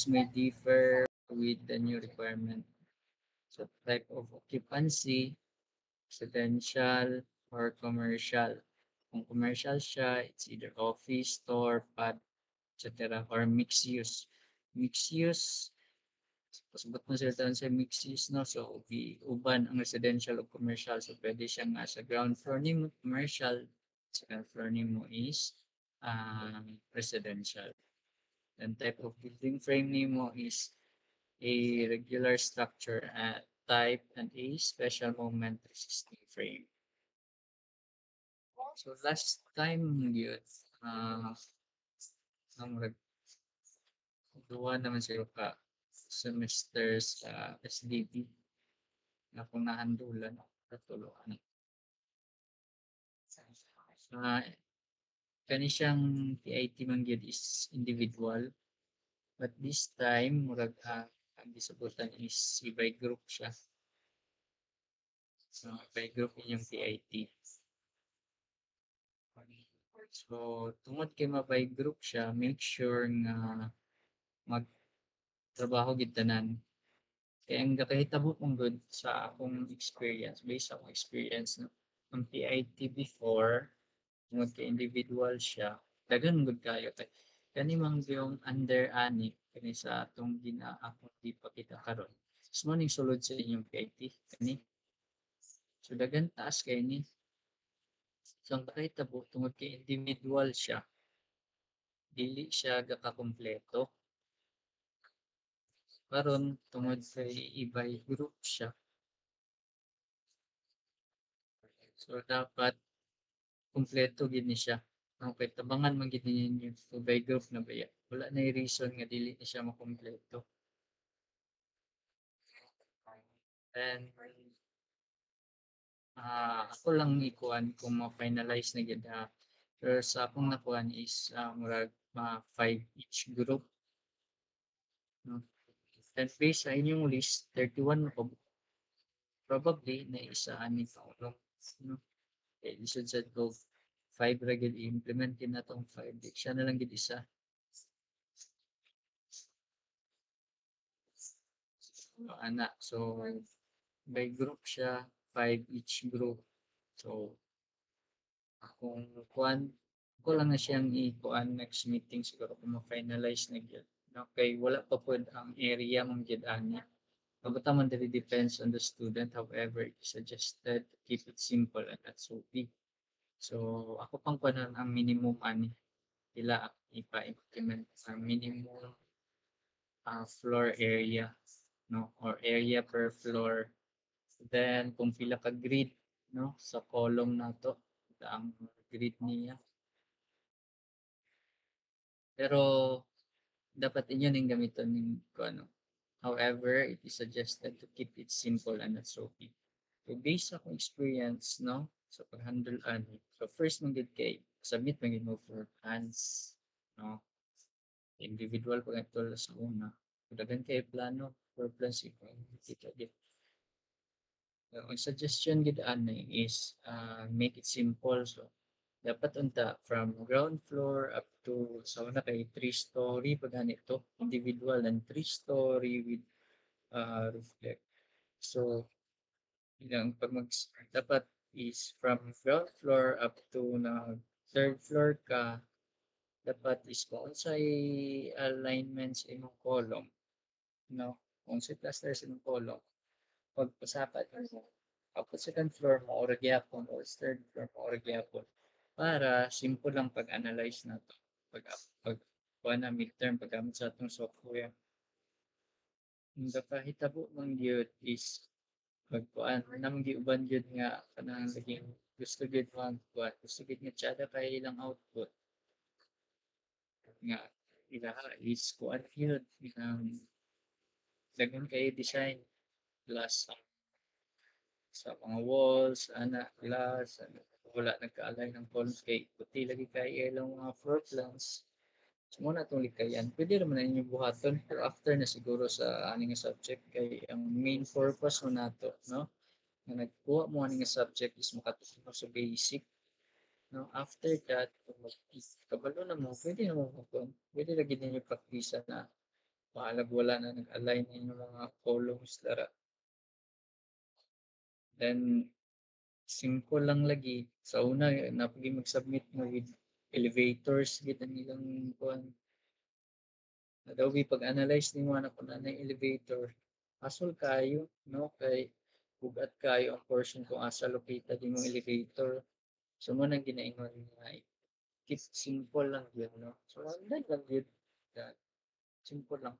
codes may differ with the new requirement. So type of occupancy, residential or commercial. Kung commercial siya, it's either office, store, pad, etc. or mixed use. Mixed use, pasabot mo sila taon sa mixed use, no? So, uban ang residential o commercial. So, pwede siya nga sa ground floor ni mo, commercial. Second floor ni mo is residential. And type of building frame ni mo is a regular structure type and a special moment resisting frame. So last time yun, ang duwa naman sa'yo ka semester sa SDB na kung nahandulan katulungan. Kani siyang TIT man gyud is individual, but this time murag ang gisabutan is by group siya. So by group inyong TIT. So tungod kay by group siya, make sure nga magtrabaho gid tanan. Kaya ang nakahitabo kong good sa akong experience, based sa akong experience, no? Ang PIT before, tungod kay individual siya, dagan good kayo. Kani mang yung under ani, kani sa atong akong di pa kita karon. So, maning sulod sa inyong PIT, kani. So, dagan taas kay ni. So, ang nakahitabo, tungod kay individual siya, dili siya gakakompleto. Karon tungod kay ibay group siya, so dapat kumpleto gid ni siya. Okay, tabangan man gid ninyo so by group na baya. Wala na reason nga dili ni siya makompleto. And ako lang ikuan kung ma-finalize na gid ha. Pero sa akong nakuan is murag 5 each group. No? And based sa inyong list, 31 ko probably na isa ani kaulong. No? Okay, lisod sa ko 5 ra gid i-implement din na tong 5. Siya na lang gid isa. Ana, so by group siya, 5 each group. So, akong kuan, ko lang na siyang i-kuan next meeting siguro kung ma-finalize na gyud. Okay, wala pa pod ang area mong gyud ani. Kabata man dili depends on the student. However, it is suggested to keep it simple and not so big. So, ako pang kuanan ang minimum ani. Ila ipa-implement ang minimum floor area, no, or area per floor. Then kung pila ka grid, no, sa column na to, ang grid niya. Pero dapat inyo ning gamiton ning ano. However, it is suggested to keep it simple and not so big. So based sa akong experience, no, sa pag-handle ani. So first mong gid kay submit man mo for plans, no. Individual pag ito sa una. Dagan kay plano for plans kita gid. Ang suggestion gid ani is make it simple. So dapat unta from ground floor up to sa una kay 3-story pag ganito individual and 3-story with roof deck. So ilang pag dapat is from ground floor up to na third floor ka, dapat is kung sa alignments imong column, no, kung sa clusters imong column pagpasapat ako second floor mo or gyapon or third floor mo or gyapon para simple lang pag-analyze na to pag kuha na midterm paggamit sa atong software. Ang nakahitabo man gyud is pagkuan nang giuban gyud nga kanang naging gusto gyud man kuan gusto gyud nga tsada kay ilang output nga ilaha is kuan gyud ang dagan kay design plus sa mga walls, ana, glass, ana, wala nagka-align ng columns kay puti lagi kay ilang mga floor plans. So, muna itong likayan. Pwede naman na inyong buhaton pero after na siguro sa aning subject kay ang main purpose mo nato, no? Na nagkuha mo aning subject is makatulong sa basic. No? After that, kung kabalo na mo, pwede na mo pwede lagi ninyo praktisa na Pahalag wala na nag-align yung mga columns dara. Then simple lang lagi. Sa una napagi mag-submit mo with elevators gid ang ilang kuan. Adobe pag-analyze nimo na kung ano yung elevator, hasol kayo, no? Kay bugat kayo ang portion kung asa located yung elevator. So mo nang ginaingon nga keep simple lang yun, no? So ang lang yun. Yan. Simple lang.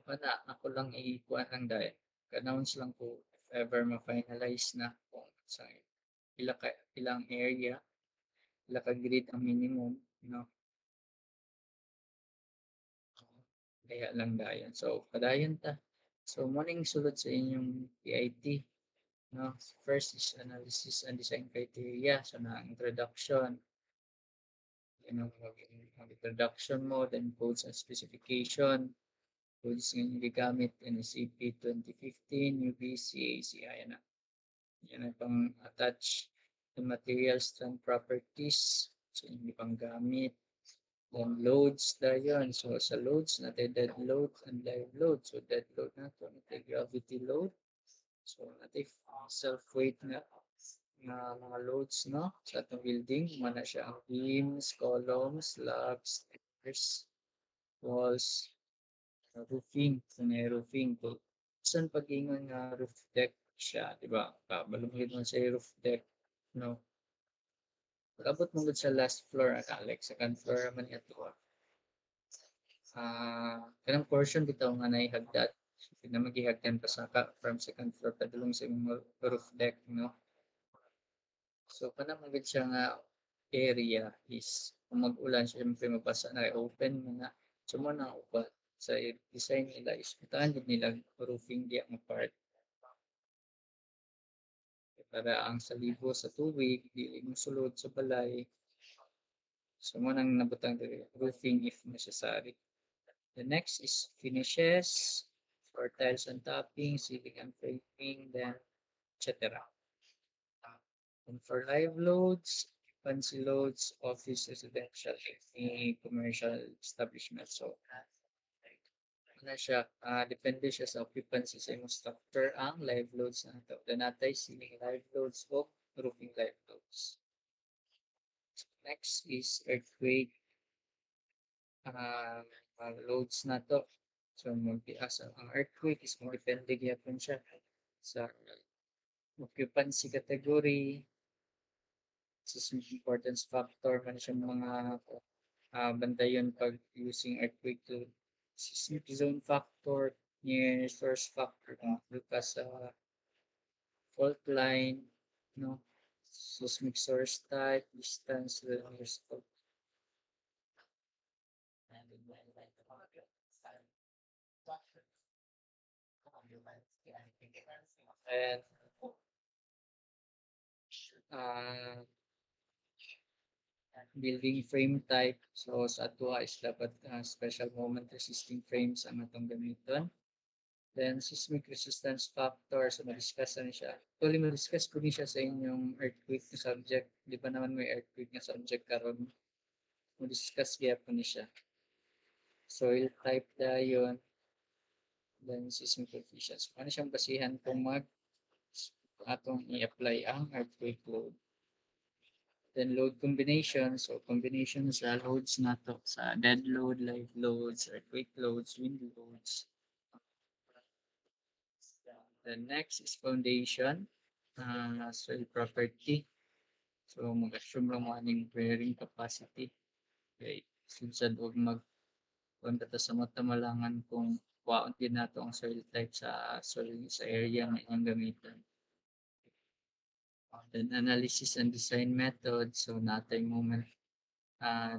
Baka na ako lang ikuan lang dahil announce lang ko if ever ma-finalize na kung sa ilang area, ila ka grade ang minimum, no? Kaya lang dayon. So, padayon ta. So, morning sulod sa inyong PIT, no? First is analysis and design criteria. So, na introduction, you know, introduction mo, then codes and specification, codes nga yung gigamit in SAP 2015, UBC, ACI, na. Yan ang pang attach the materials and properties. So, yung pang gamit. Then loads dayon. So sa loads natin dead load and live load. So dead load nato natin gravity load. So natin self weight na mga loads no sa atong building mana siya ang beams, columns, slabs, stairs, walls, roofing, so may roofing to. Saan pag-ingon nga roof deck siya, di ba? Balungid mo sa roof deck, no? Pag-abot mo sa last floor, Alex, second floor man ito. Kanang portion bitaw nga naihagdat. Na maghihagdan pa sa from second floor padulong sa imong roof deck, no? So, kanang magad siya nga area is kung mag-ulan, syempre mabasa na open mo na. So, mo na upat sa design nila is utahan din nila roofing di ang part. Para ang salibo sa tubig, di mo sulod sa balay. So, mo nang nabutang roofing if necessary. The next is finishes for tiles and topping, ceiling and framing, then etc. And for live loads, fancy loads, office, residential, any commercial establishment. So, ano siya, depende siya sa occupancy sa imong structure ang live loads na ito. The natay ceiling live loads o roofing live loads. Next is earthquake uh, loads na to. So, ang earthquake is mo depende gyapon siya sa occupancy category, seismic importance factor, man siya mga bantayon pag using earthquake to seismic zone factor, near source factor, lukas sa fault line, no, seismic source type, distance to the nearest fault. And uh, building frame type. So sa ato is dapat special moment resisting frames ang atong gamiton. Then seismic resistance factor. So ma-discuss na siya. Actually ma-discuss ko siya sa inyong earthquake na subject. Di ba naman may earthquake na subject karon? Ma-discuss kaya po ni siya. Soil type dayon. Then seismic coefficients. Ano siyang basihan kung atong i-apply ang earthquake load. Then load combination. So combination sa loads na to. Sa dead load, live loads, earthquake loads, wind loads. The next is foundation. Soil property. So mag-assume lang mo aning bearing capacity. Okay. Sunsad huwag punta ta sa matamalangan kung waon din nato ang soil type sa soil sa area na inyong gamitan. Then analysis and design method. So natay moment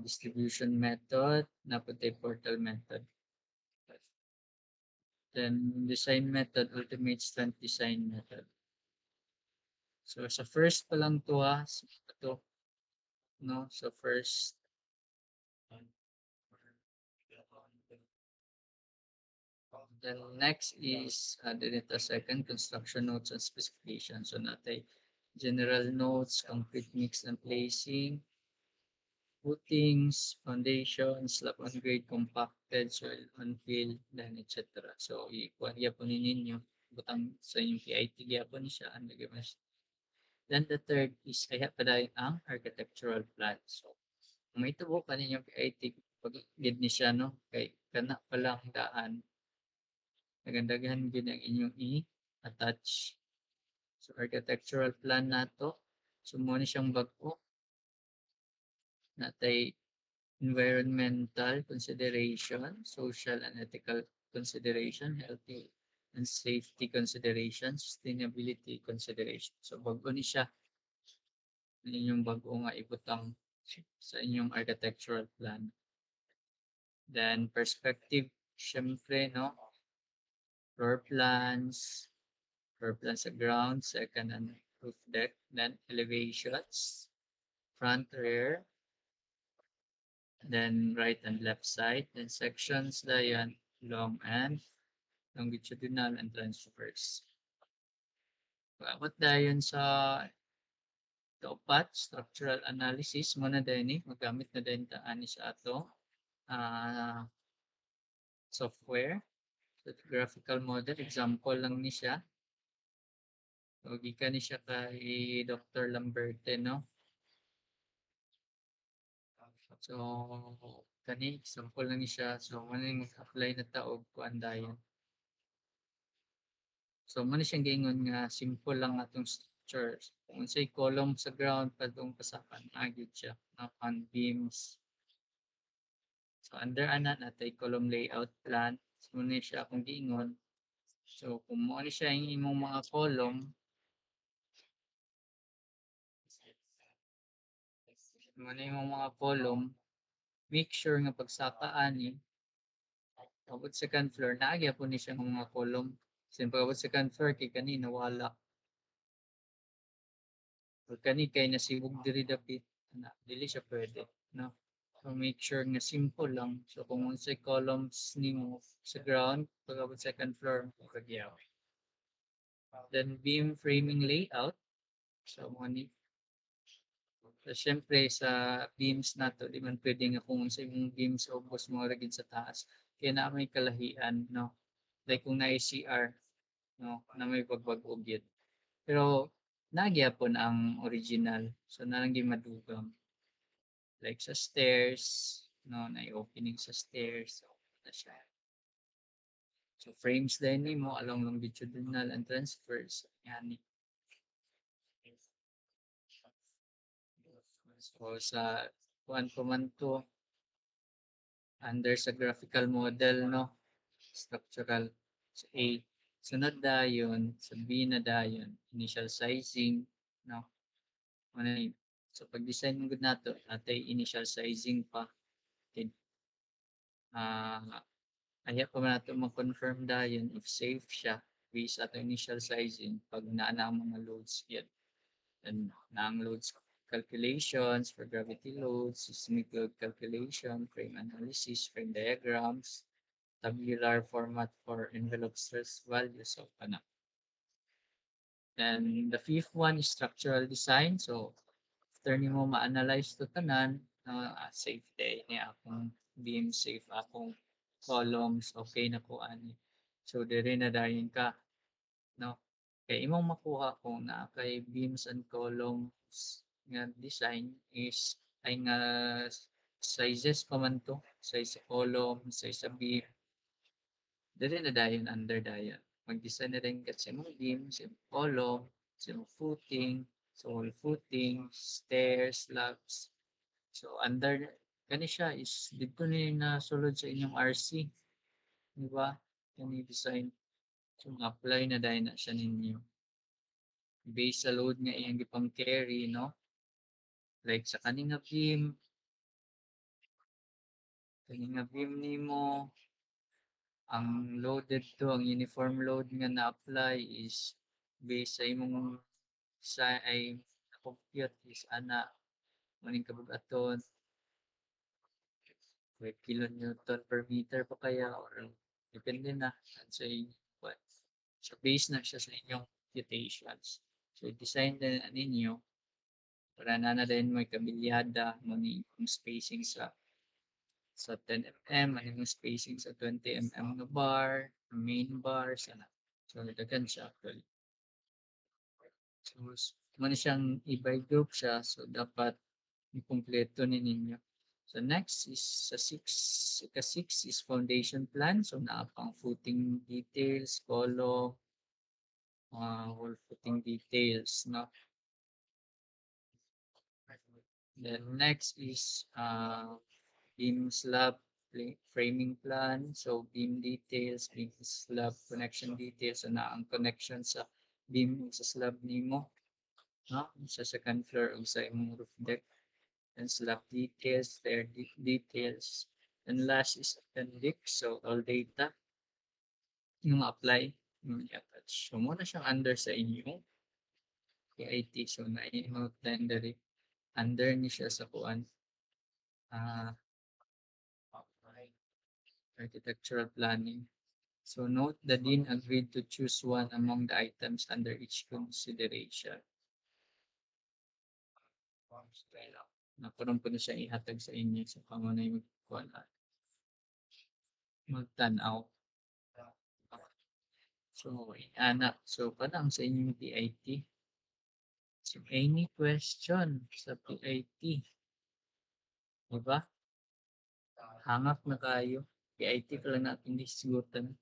distribution method, naputay portal method. Then design method, ultimate strength design method. So sa first pa lang to ito, no? So first, then next is the second construction notes and specifications. So natay general notes, concrete mix and placing, footings, foundations, slab on grade, compacted, soil on fill, then etc. So ikuan gyapon ninyo butang sa inyong PIT gyapon siya ang lagyan. Then the third is kaya padayon ang architectural plan. So kung may tubo ka ninyong PIT pag gid ni siya no kay kana pa lang daan nagandaghan gyud ang inyong i-attach. So architectural plan nato so mo ni siyang bag-o natay environmental consideration, social and ethical consideration, healthy and safety consideration, sustainability consideration. So bago ni siya inyong bago nga ibutang sa inyong architectural plan. Then perspective, syempre, no? Floor plans sa ground, second and roof deck, then elevations, front, rear, then right and left side, then sections dayon, long and longitudinal and transverse. Abot dayon sa kaupat, structural analysis mo na din magamit na din ta ani sa ato software. So, graphical model, example lang ni siya. So, gikan ni siya kay Dr. Lamberte, no? So, kani, example lang ni siya. So, maning mag-apply na taog kuan dayon. So, muna siyang gingon nga simple lang atong structures. Kung say column sa ground, padung pasakan, agit siya. On beams. So, under ana natay column layout plan. So, muna siya akong gingon. So, kung mo ni siya yung imong mga column, muna yung mga column, make sure nga pagsakaan ni abot second floor naagya po ni siya mga column. Sin pag second floor kay kani nawala. Pag kani kay nasibog diri dapit na dili siya pwede, no? So make sure nga simple lang. So kung unsay columns nimo sa ground pag abot second floor kagyaw. Then beam framing layout. So mo ni so, syempre sa beams nato di man pwede nga kung unsay mong beams ubos mo ra sa taas. Kaya na may kalahian, no? Like kung na CR, no, na may pagbag-og yun. Pero nagyapon ang original. So nalang madugang. Like sa stairs, no, na opening sa stairs. So, na siya. So frames din mo along longitudinal and transverse. Yan. So sa kuan pa man to under sa graphical model, no, structural. So A, sunod dayon, sa B na dayon, initial sizing, no, ano yun. So pag-design mo gud nato, natay initial sizing pa. Okay. Aya pa man nato ma-confirm dayon if safe siya based ato initial sizing pag naa na ang mga loads yun. And naang loads calculations for gravity loads, seismic load calculation, frame analysis, frame diagrams, tabular format for envelope stress values of ano. And the fifth one is structural design. So after nimo ma-analyze to tanan, safe day ni akong beam, safe akong columns, okay na ko ani. So dire na dayon ka, no? Kay imong makuha kung na kay beams and columns nga design is ay nga sizes pa man to, size sa column, size sa beam. Dire na dayon under dayon. Mag-design na rin kasi mong beam, sa column, sa footing, so wall footing, stairs, slabs. So under kani siya is dito ni na sulod sa inyong RC, di ba? Kani design. So apply na dahil na siya ninyo. Based sa load nga iyang gipang carry, no? Like sa kaninga beam nimo, ang loaded to, ang uniform load nga na-apply is based sa imong sa ay compute is ana maning kabugaton 5 kilonewton per meter pa kaya or depende na sa what. So based na siya sa inyong computations. So design na ninyo para na din may kabilyada mo ni yung spacing sa 10 mm, ano yung spacing sa 20 mm na bar, main bar, sana. So, daghan siya actually. So, mo na siyang i-by group siya. So, dapat i-kumpleto ni ninyo. So, next is sa 6. Ika-6 is foundation plan. So, naapang footing details, column, wall footing details. No? Then, next is beam slab framing plan. So, beam details, beam slab connection details. So, na ang connection sa beam sa slab nimo. No? Sa second floor o sa imong roof deck. And slab details, stair details. And last is appendix. So, all data yung apply yung i-attach. So, muna siyang under sa inyong KIT. So, na-note din dali. Under ni siya sa kuan. Architectural planning. So, note the dean agreed to choose one among the items under each consideration. Nakuroon po na siya ihatag sa inyo. So, kamo na yung magtanaw. So, anak. So, parang sa inyong PIT. So, any question sa PIT? Diba? Hangap na kayo. PIT ka lang natin disigutan.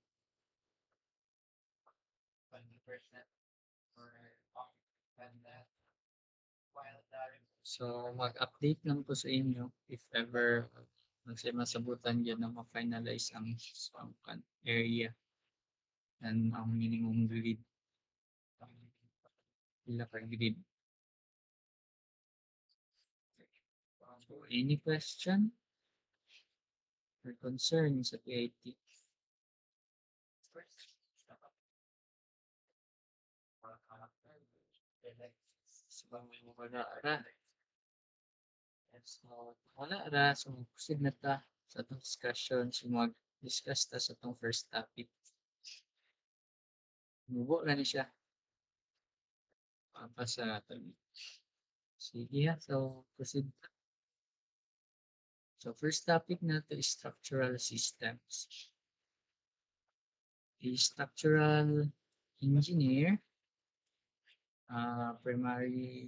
So, mag-update lang po sa inyo if ever masabutan dyan na ma-finalize ang area and ang minimum grid. Pila ka grid. So, any question or concern sa PIT? So, wala ra. So, wala ra. So, proceed na ta sa itong discussion. So, mag-discuss ta sa itong first topic. Mubo na ni siya. Papasa natin. Sige ha. So, proceed. So, first topic natin is structural systems. A structural engineer, primary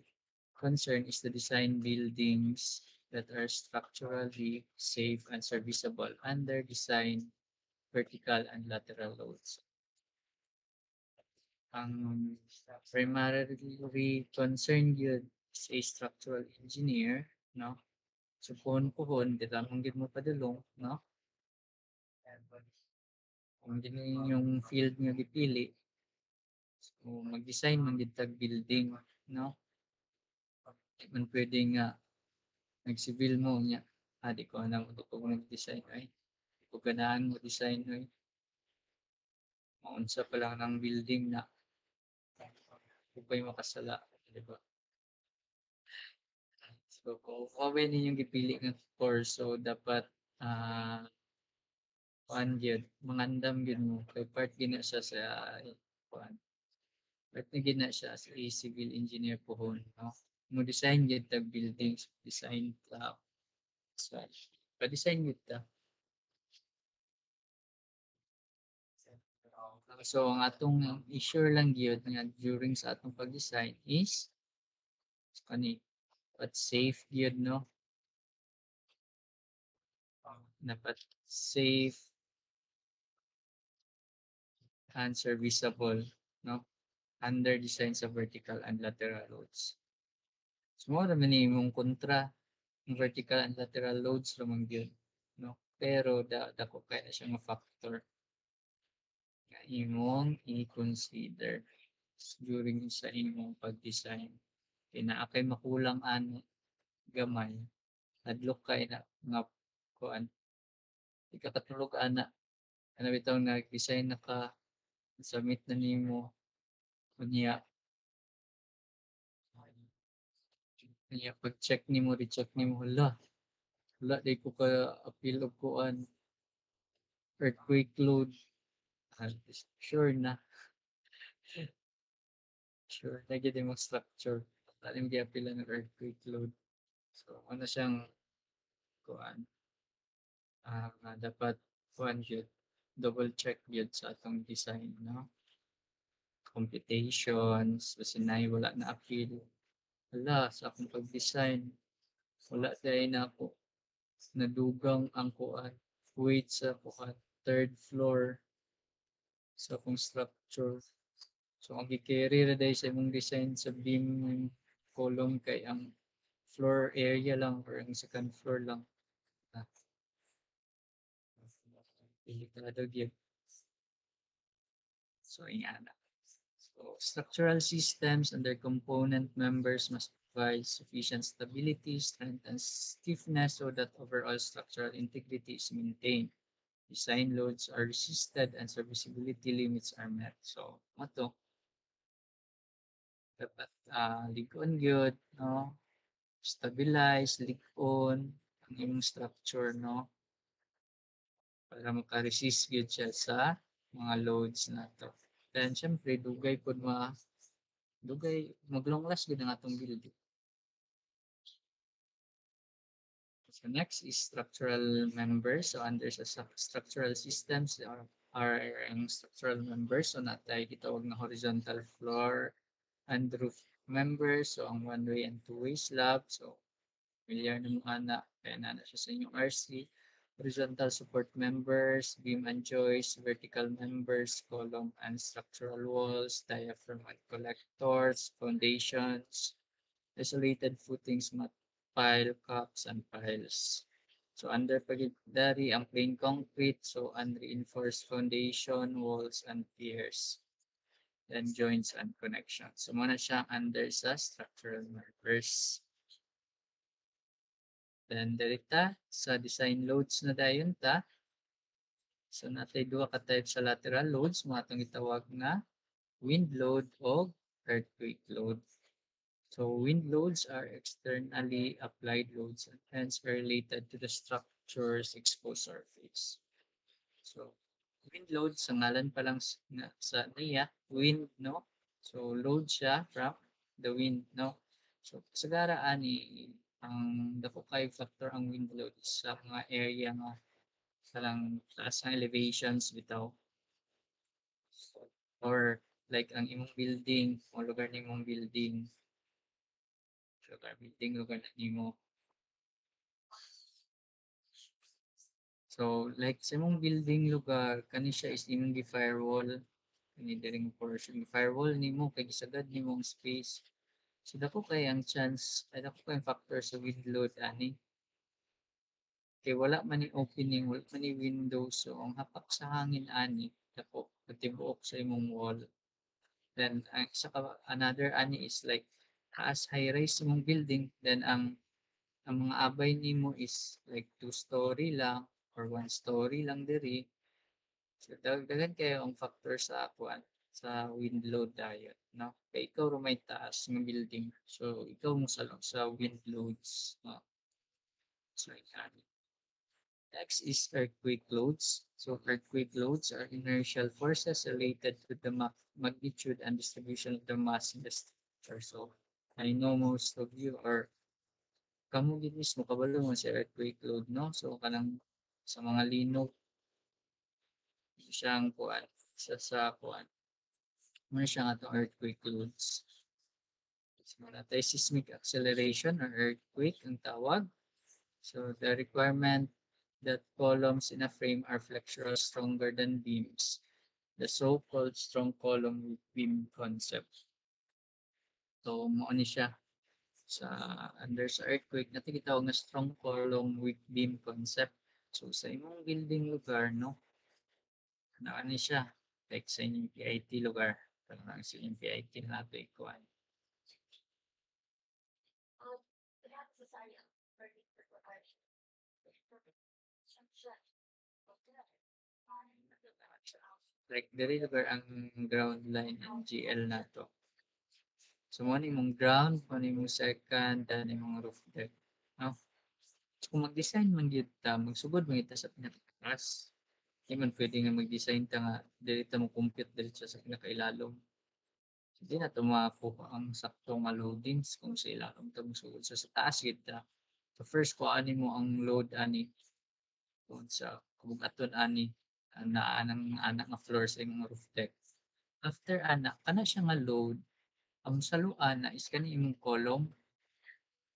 concern is to design buildings that are structurally safe and serviceable under design, vertical and lateral loads. Ang primarily concern yun is a structural engineer, no? So, puhon-puhon, di lamang din mo padulong, no? Kung din yung field nga gipili, so, mag-design man gid tag building, no? Di man pwede nga nag-civil mo niya. Di ko alam kung ko nag-design ay. Di ko ganahan mo design ay. Maunsa pa lang ng building na kung pa'y makasala. Diba? So, kung kawin ninyong gipili ng course, so dapat kuan gyud mangandam gyud mo kay part gina siya sa kuan part na gina siya as a civil engineer pohon, no? Mo design gyud tag buildings, design ta sa pa-design gyud ta. So ang atong issue lang gyud nga during sa atong pag-design is kani but safe gyud, no? Dapat safe and serviceable, no? Under design sa vertical and lateral loads. So, mo naman imong kontra yung vertical and lateral loads lamang yun, no? Pero dako kay na siya nga factor nga imong i-consider during sa imong pag-design. Kaya naa kay makulang ani gamay, hadlok kay na nga kuan ikakatulog ana ana bitaw nag-design na ka submit na nimo unya unya pag-check nimo recheck nimo wala day ko ka appeal og kuan earthquake load. Sure na. Sure na gyud imong structure. Lalim gyud pila ng earthquake load. So ano siyang kuan dapat kuan gyud double check gyud sa atong design, no? Computations basinay wala na appeal. Hala sa akong pag-design wala dahil na ako nadugang ang kuan weight sa kuan third floor sa akong structure. So ang gi-carry ra dahil sa imong design sa beam column kay ang floor area lang or ang second floor lang. Ah, delikado gyud. So yan. So structural systems and their component members must provide sufficient stability, strength, and stiffness so that overall structural integrity is maintained. Design loads are resisted and serviceability limits are met. So, ato, dapat ligon gyud, no? Stabilize, ligon ang imong structure, no? Para maka-resist gyud siya sa mga loads na to. Then, syempre, dugay, mag-long last gyud ang atong building. So next is structural members. So under sa structural systems are ang structural members. So natay gitawag na horizontal floor and roof members. So ang one-way and two-way slab. So familiar na mga na kaya na siya sa inyong RC. Horizontal support members, beam and joists, vertical members, column and structural walls, diaphragm and collectors, foundations, isolated footings, mat pile, cups, and piles. So under pagdari ang plain concrete, so unreinforced foundation, walls, and piers, then joints and connections. So muna siya under sa structural markers. Then dirita sa design loads na dayon ta. So natay duha ka type sa lateral loads, mga itong itawag na wind load o earthquake load. So wind loads are externally applied loads and hence are related to the structure's exposed surface. So wind load sa ngalan pa lang sa niya, wind, no? So load siya from the wind, no? So kasagara ani ang dako kay factor ang wind load sa mga area nga sa lang taas ng elevations bitaw. Or like ang imong building, o lugar ni imong building, lugar na nimo. So like sa imong building lugar kani siya is imong gi-firewall kani diring portion gi-firewall nimo kay gisagad nimo ang space. So dako kay ang chance ay dako kay ang factor sa wind load ani. Kay wala man ni opening, wala man ni window so ang hapak sa hangin ani dako pagtibuok sa imong wall. Then ang isa ka another ani is like taas high rise imong building then ang mga abay nimo is like 2-story lang or 1-story lang diri. So dagdagan kayo ang factor sa kuan sa wind load dayon, no? Kay ikaw ra may taas nga building. So ikaw mo salong sa wind loads, no? So yan. Next is earthquake loads. So earthquake loads are inertial forces related to the magnitude and distribution of the mass in the structure. So I know most of you are kamo gid mismo kabalo mo sa earthquake load, no? So kanang sa mga linog siyang kuan sa kuan muna siya nga earthquake loads. So natay seismic acceleration or earthquake ang tawag. So the requirement that columns in a frame are flexural stronger than beams, the so-called strong column beam concept. So mo ni siya sa under sa earthquake natin gitawag na strong column weak beam concept. So sa imong building lugar, no, ano siya like sa inyong PIT lugar, parang sa inyong PIT na ito ikuan. Like diri lugar ang ground line ng GL na to. So mo ni mong ground, mo ni mong second, then imong roof deck, no? So, kung mag-design man gyud ta, magsugod man gyud ta sa pinakataas. Di man pwede nga mag-design ta nga dili ta mo compute diretso sa pinakailalom. Hindi na makuha ang saktong nga loadings kung sa ilalong tagsuod sa taas gid ta. So first kuhanin mo ang load ani kung sa kung ani naa ng anak nga floor sa imong roof deck. After ana kana siya nga load, ang saluan na is kani imong column,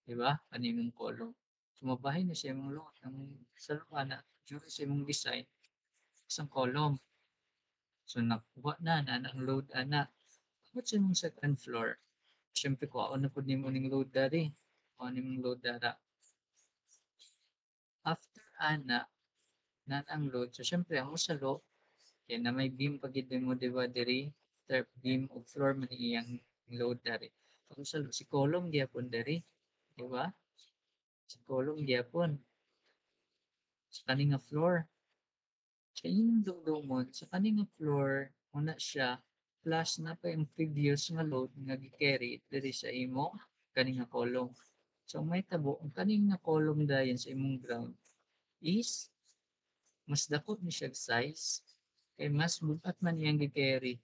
'di ba? Kani imong column. So mabahin na siya imong load ang saluan na due sa imong design isang column. So nakuha na ang load ana. Abot sa imong second floor. Siyempre kuhaon na pud nimo ning load diri. Kuha nimong load dara. After ana na ang load, so siyempre ang usalo kay na may beam pa gid mo di ba diri, third beam ug floor man iyang load dari. Ang usalo si column gyapon diri, di ba? Si column gyapon sa kani nga floor. Kay yung dugdumon sa kani nga floor una siya plus na pa yung previous nga load nga gi-carry diri sa imong kani nga column. So may tabo ang kani nga column dayon sa imong ground is mas dako ni siya size kay mas bugat man iyang gi-carry